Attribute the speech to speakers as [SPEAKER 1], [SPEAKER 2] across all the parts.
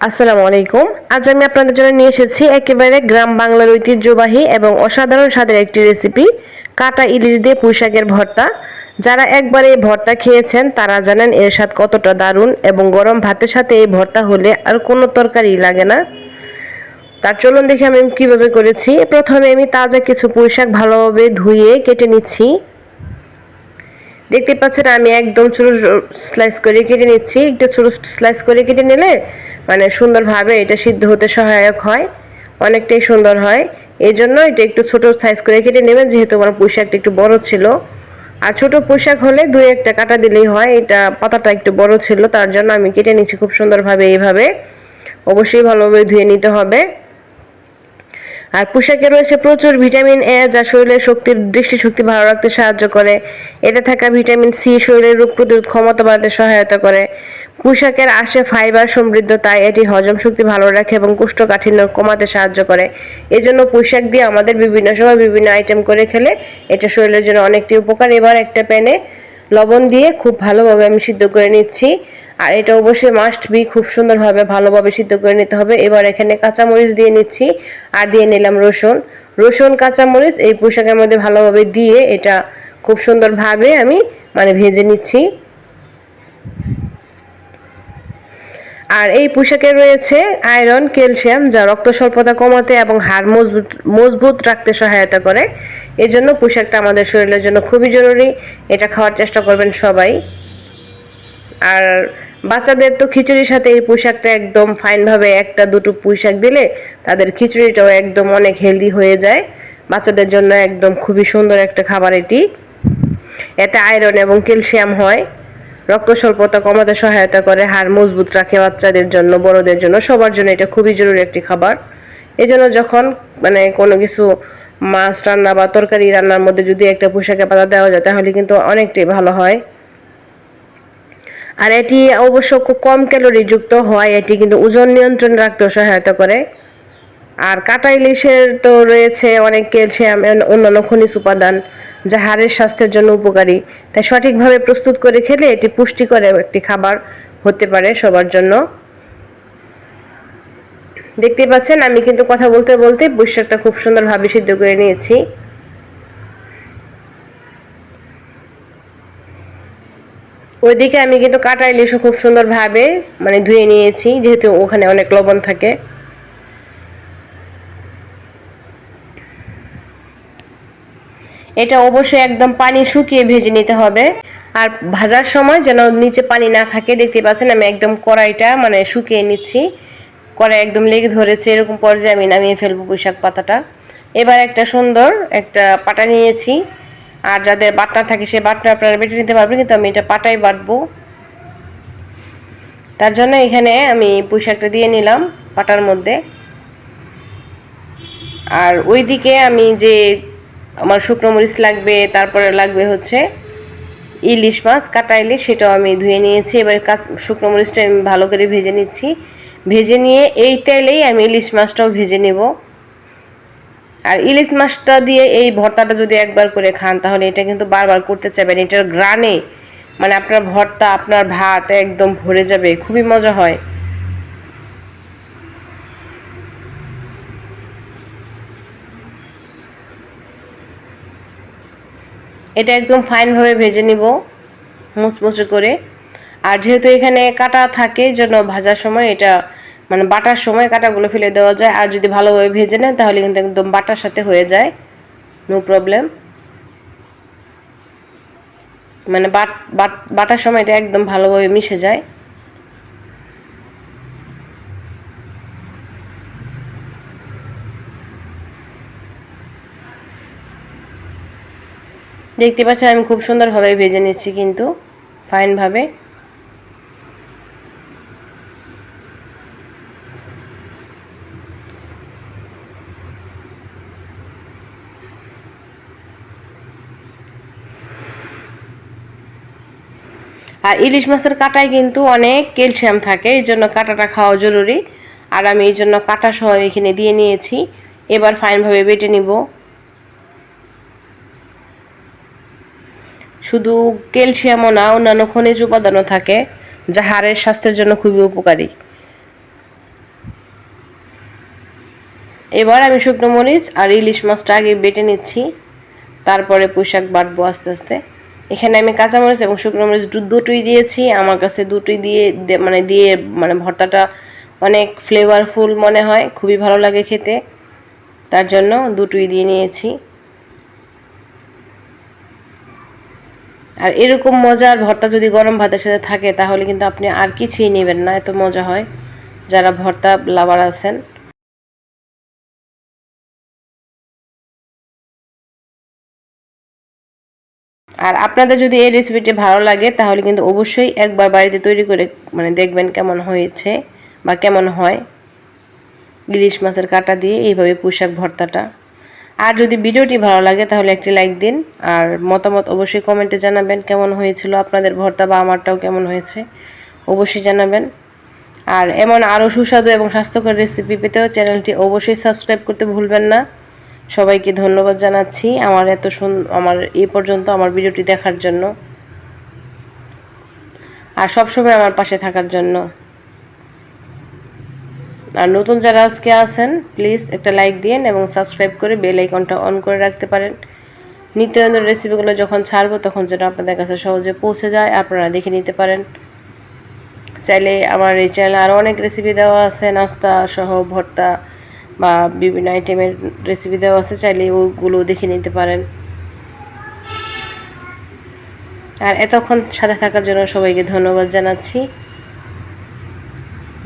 [SPEAKER 1] আসসালামু আলাইকুম। আজ আমি আপনাদের জন্য নিয়ে এসেছি একেবারে গ্রাম বাংলার ঐতিহ্যবাহী এবং অসাধারণ স্বাদের একটি রেসিপি, কাটা ইলিশ দিয়ে পুঁই শাকের ভর্তা। যারা একবার এই ভর্তা খেয়েছেন তারা জানেন এর স্বাদ কতটা দারুণ, এবং গরম ভাতের সাথে এই ভর্তা হলে আর কোনো তরকারি লাগে না। তার চলুন দেখি আমি কিভাবে করেছি। প্রথমে আমি তাজা কিছু পুঁই শাক ভালোভাবে ধুয়ে কেটে নিচ্ছি। দেখতে পাচ্ছেন আমি একদম ছোট স্লাইস করে কেটে নিচ্ছি। একটু ছোট স্লাইস করে কেটে নিলে মানে সুন্দরভাবে এটা সিদ্ধ হতে সহায়ক হয়, অনেকটাই সুন্দর হয়। এই জন্য এটা একটু ছোট সাইজ করে কেটে নেবেন, যেহেতু আমার পুঁই শাকটা একটু বড় ছিল। আর ছোট পুঁই শাক হলে দুই একটা কাটা দিলেই হয়, এটা পাতাটা একটু বড় ছিল তার জন্য আমি কেটে নিচ্ছি খুব সুন্দরভাবে। এইভাবে অবশ্যই ভালোভাবে ধুয়ে নিতে হবে। আর পুঁইশাকে রয়েছে প্রচুর ভিটামিন এ, যা শরীরের দৃষ্টিশক্তি ভালো রাখতে সাহায্য করে। এতে থাকা ভিটামিন সি শরীরের রোগ প্রতিরোধ ক্ষমতা বাড়াতে সহায়তা করে। পুঁইশাকের আসে ফাইবার সমৃদ্ধ, তাই এটি হজম শক্তি ভালো রাখে এবং কোষ্ঠকাঠিন্য কমাতে সাহায্য করে। এজন্য পুঁইশাক দিয়ে আমাদের বিভিন্ন সময় বিভিন্ন আইটেম করে খেলে এটা শরীরের জন্য অনেকটি উপকার। এবার একটা প্যানে লবণ দিয়ে খুব ভালোভাবে আমি সিদ্ধ করে নিচ্ছি। আর এটা অবশ্যই মাস্ট বি, খুব সুন্দরভাবে ভালোভাবে সিদ্ধ করে নিতে হবে। এবার এখানে কাঁচামরিচ দিয়ে নিচ্ছি, আর দিয়ে নিলাম রসুন কাঁচামরিচ এই পুঁইশাকের মধ্যে ভালোভাবে দিয়ে এটা খুব সুন্দরভাবে আমি ভেজে নিচ্ছি। আর এই পুঁইশাকে রয়েছে আয়রন, ক্যালসিয়াম, যা রক্ত স্বল্পতা কমাতে এবং হাড় মজবুত রাখতে সহায়তা করে। এই জন্য পুঁইশাকটা আমাদের শরীরের জন্য খুবই জরুরি, এটা খাওয়ার চেষ্টা করবেন সবাই। আর বাচ্চাদের তো খিচুড়ির সাথে এই পুঁইশাকটা একদম ফাইনভাবে একটা দুটো পুঁইশাক দিলে তাদের খিচুড়িটাও একদম অনেক হেলদি হয়ে যায়। বাচ্চাদের জন্য একদম খুবই সুন্দর একটা খাবার এটি। এতে আয়রন এবং ক্যালসিয়াম হয়, রক্ত স্বল্পতা কমাতে সহায়তা করে, হাড় মজবুত রাখে। বাচ্চাদের জন্য, বড়দের জন্য, সবার জন্য এটা খুবই জরুরি একটি খাবার। এই জন্য যখন কোনো কিছু মাছ রান্না বা তরকারি রান্নার মধ্যে যদি একটা পুঁইশাকের পাতা দেওয়া যায় তাহলে কিন্তু অনেকটাই ভালো হয়। আর এটি অবশ্য খুব কম ক্যালোরি যুক্ত হয়, এটি কিন্তু ওজন নিয়ন্ত্রণে রাখতেও সহায়তা করে। আর কাটা ইলিশের তো রয়েছে অনেক ক্যালসিয়াম, অন্যান্য খনিজ উপাদান, যা হাড়ের স্বাস্থ্যের জন্য উপকারী। তাই সঠিকভাবে প্রস্তুত করে খেলে এটি পুষ্টিকর একটি খাবার হতে পারে সবার জন্য। দেখতে পাচ্ছেন আমি কিন্তু কথা বলতে বলতে পুঁইশাকটা খুব সুন্দরভাবে সিদ্ধ করে নিয়েছি। ওইদিকে আমি কিন্তু কাটা ইলিশও খুব সুন্দরভাবে ধুয়ে নিয়েছি, যেহেতু ওখানে অনেক লবণ থাকে। এটা অবশ্যই একদম পানি শুকিয়ে ভেজে নিতে হবে। আর ভাজার সময় যেন নিচে পানি না থাকে। দেখতে পাচ্ছেন আমি একদম কড়াইটা শুকিয়ে নিচ্ছি, কড়াই একদম লেগে ধরেছে, এরকম পর্যায়ে আমি নামিয়ে ফেলবো পুঁইশাক পাতাটা। এবার একটা সুন্দর একটা পাটা নিয়েছি, আর যাদের বাটনা থাকে সে বাটনা আপনারা বেটে নিতে পারবেন, কিন্তু আমি এটা পাটাই বাটবো। তার জন্য এখানে আমি পুঁইশাকটা দিয়ে নিলাম পাটার মধ্যে। আর ওইদিকে আমি যে আমার শুকনো মরিচ লাগবে, তারপরে লাগবে হচ্ছে ইলিশ মাছ, কাটা ইলিশ, সেটাও আমি ধুয়ে নিয়েছি। এবার শুকনো মরিচটা আমি ভালো করে ভেজে নিচ্ছি। ভেজে নিয়ে এই তেলেই আমি ইলিশ মাছটাও ভেজে নেব। আর ইলিশ মাছটা দিয়ে এই ভর্তাটা যদি একবার করে খান তাহলে এটা কিন্তু বারবার করতে চাইবেন। এটার গ্রানে আপনার ভর্তা, আপনার ভাত একদম ভরে যাবে, খুবই মজা হয়। এটা একদম ফাইনভাবে ভেজে নিব মুচমুচে করে। আর যেহেতু এখানে কাটা থাকে জন্য ভাজার সময় এটা বাটার সময় কাটাগুলো ফেলে দেওয়া যায়। আর যদি ভালোভাবে ভেজে নেন তাহলে কিন্তু একদম বাটার সাথে হয়ে যায়, নো প্রবলেম। বাটার সময় এটা একদম ভালোভাবে মিশে যায়। দেখতে পাচ্ছেন আমি খুব সুন্দরভাবে ভেজে নিচ্ছি কিন্তু ফাইনভাবে। আর ইলিশ মাছের কাটায় কিন্তু অনেক ক্যালসিয়াম থাকে, এই জন্য কাটাটা খাওয়া জরুরি। আর আমি এই জন্য কাটা সহ এখানে দিয়ে নিয়েছি। এবার ফাইনভাবে বেটে নিব। শুধু ক্যালসিয়ামও না, অন্যান্য খনিজ উপাদানও থাকে, যা হাড়ের স্বাস্থ্যের জন্য খুবই উপকারী। এবার আমি শুকনো মরিচ আর ইলিশ মাছটা আগে বেটে নিচ্ছি, তারপরে পুঁইশাক বাটবো আস্তে আস্তে। এখানে আমি কাঁচামরিচ এবং শুকনো মরিচ দুটোই দিয়েছি। আমার কাছে দুটোই দিয়ে ভর্তাটা অনেক ফ্লেভারফুল মনে হয়, খুবই ভালো লাগে খেতে, তার জন্য দুটোই দিয়ে নিয়েছি। আর এরকম মজার ভর্তা যদি গরম ভাতের সাথে থাকে তাহলে কিন্তু আপনি আর কিছুই নেবেন না, এত মজা হয়। যারা ভর্তা লাভার আছেন, আর আপনাদের যদি এই রেসিপিটি ভালো লাগে তাহলে কিন্তু অবশ্যই একবার বাড়িতে তৈরি করে দেখবেন কেমন হয়েছে বা কেমন হয় ইলিশ মাছের কাঁটা দিয়ে এইভাবে পুঁইশাক ভর্তাটা। আর যদি ভিডিওটি ভালো লাগে তাহলে একটি লাইক দিন, আর মতামত অবশ্যই কমেন্টে জানাবেন কেমন হয়েছিল আপনাদের ভর্তা বা আমারটাও কেমন হয়েছে অবশ্যই জানাবেন। আর এমন আরও সুস্বাদু এবং স্বাস্থ্যকর রেসিপি পেতেও চ্যানেলটি অবশ্যই সাবস্ক্রাইব করতে ভুলবেন না। সবাইকে ধন্যবাদ জানাচ্ছি আমার এই পর্যন্ত আমার ভিডিওটি দেখার জন্য আর সবসময় আমার পাশে থাকার জন্য। আর নতুন যারা আজকে আছেন প্লিজ একটা লাইক দিন এবং সাবস্ক্রাইব করে বেল আইকনটা অন করে রাখতে পারেন। নিত্য নতুন রেসিপিগুলো যখন ছাড়বো তখন যেন আপনাদের কাছে সহজে পৌঁছে যায়, আপনারা দেখে নিতে পারেন। চাইলে আমার এই চ্যানেলে আরও অনেক রেসিপি দেওয়া আছে, নাস্তা সহ ভর্তা বা বিভিন্ন আইটেমের রেসিপি দেওয়া আছে, চাইলে ওগুলো দেখে নিতে পারেন। আর এতক্ষণ সাথে থাকার জন্য সবাইকে ধন্যবাদ জানাচ্ছি।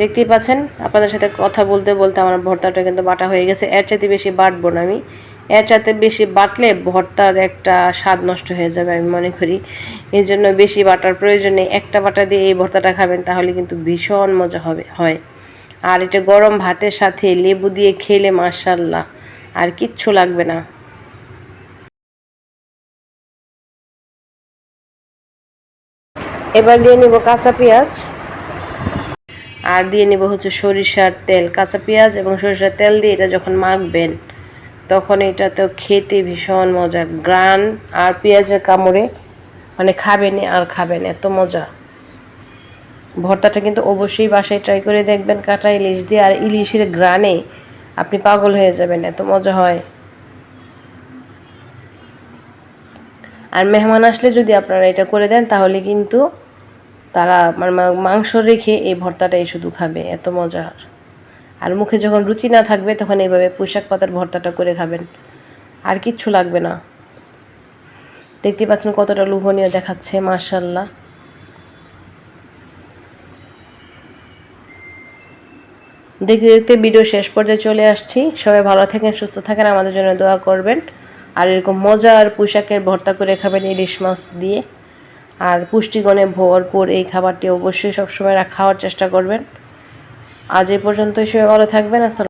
[SPEAKER 1] দেখতেই পাচ্ছেন আপনাদের সাথে কথা বলতে বলতে আমার ভর্তাটা কিন্তু বাটা হয়ে গেছে। এর চাইতে বেশি বাটবো না আমি, এর চাইতে বেশি বাটলে ভর্তার একটা স্বাদ নষ্ট হয়ে যাবে আমি মনে করি। এই জন্য বেশি বাটার প্রয়োজন নেই, একটা বাটা দিয়ে এই ভর্তাটা খাবেন তাহলে কিন্তু ভীষণ মজা হয়। আর এটা গরম ভাতের সাথে লেবু দিয়ে খেলে মাশাআল্লাহ আর কিচ্ছু লাগবে না। এবার দিয়ে নিব কাঁচা পেঁয়াজ, আর দিয়ে নিব হচ্ছে সরিষার তেল। কাঁচা পেঁয়াজ এবং সরিষার তেল দিয়ে এটা যখন মাখবেন তখন এটা তো খেতে ভীষণ মজা, গ্রান আর পেঁয়াজের কামড়ে খাবেন আর খাবেন, এত মজা। ভর্তাটা কিন্তু অবশ্যই বাসায় ট্রাই করে দেখবেন কাঁটা ইলিশ দিয়ে, আর ইলিশের গ্রানে আপনি পাগল হয়ে যাবেন, এত মজা হয়। আর মেহমান আসলে যদি আপনারা এটা করে দেন তাহলে কিন্তু তারা মাংস রেখে এই ভর্তাটাই শুধু খাবে, এত মজার। আর মুখে যখন রুচি না থাকবে তখন এইভাবে পুঁইশাক পাতার ভর্তাটা করে খাবেন, আর কিচ্ছু লাগবে না। দেখতে পাচ্ছেন কতটা লোভনীয় দেখাচ্ছে, মাশাআল্লাহ। দেখতে দেখতে ভিডিও শেষ পর্যায়ে চলে আসছি। সবাই ভালো থাকেন, সুস্থ থাকেন, আমাদের জন্য দোয়া করবেন। আর এরকম মজার পুঁইশাকের ভর্তা করে খাবেন ইলিশ মাছ দিয়ে। আর পুষ্টিগুণে ভরপুর এই খাবারটি অবশ্যই সবসময় খাওয়ার চেষ্টা করবেন। আজ এই পর্যন্তই, সবাই ভালো থাকবেন। আসসালাম।